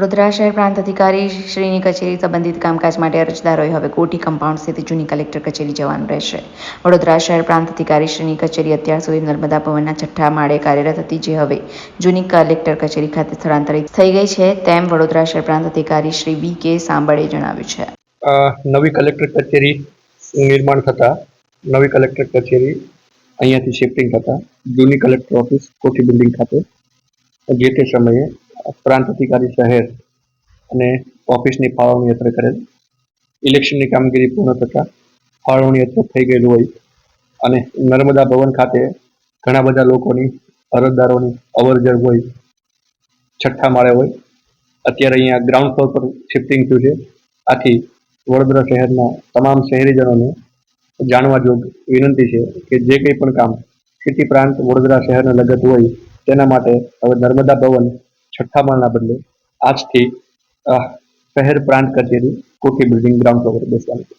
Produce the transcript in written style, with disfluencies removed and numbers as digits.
વડોદરા શહેર પ્રાંત અધિકારી શ્રીની કચેરી સંબંધિત કામકાજ માટે અરજદારોએ હવે કોઠી કમ્પાઉન્ડ સ્થિત જૂની કલેક્ટર કચેરી જવાનું રહેશે। વડોદરા શહેર પ્રાંત અધિકારી શ્રીની કચેરી અત્યાર સુધી નર્મદા ભવનના 6ઠ્ઠા માળે કાર્યરત હતી, જે હવે જૂની કલેક્ટર કચેરી ખાતે સ્થળાંતરિત થઈ ગઈ છે, તેમ વડોદરા શહેર પ્રાંત અધિકારી શ્રી બી.કે. સાંબળે જણાવ્યું છે। નવી કલેક્ટર કચેરી નિર્માણ થતા નવી કલેક્ટર કચેરી અહીંયાથી શિફ્ટિંગ થતા જૂની કલેક્ટર ઓફિસ કોઠી બિલ્ડિંગ ખાતે જે તે સમયે પ્રાંત અધિકારી શહેર અને ઓફિસની ફાળવણી યાત્રા કરેલ। ઇલેક્શનની કામગીરી પૂર્ણ થતાં ફાળવણી યાત્રા થઈ ગયેલું હોય અને નર્મદા ભવન ખાતે ઘણા બધા લોકોની અરજદારોની અવરજવર હોય, 6ઠ્ઠા માળે હોય। અત્યારે અહીંયા ગ્રાઉન્ડ ફ્લોર પર શિફ્ટિંગ થયું છે। આથી વડોદરા શહેરના તમામ શહેરીજનોને જાણવા જોગ વિનંતી છે કે જે કંઈ પણ કામ સિટી પ્રાંત વડોદરા શહેરને લગત હોય તેના માટે હવે નર્મદા ભવન 6ઠ્ઠા માળના બદલે આજથી શહેર પ્રાંત કચેરી કોઠી બિલ્ડિંગ ગ્રાઉન્ડ ફ્લોર પર બેસવાની છે।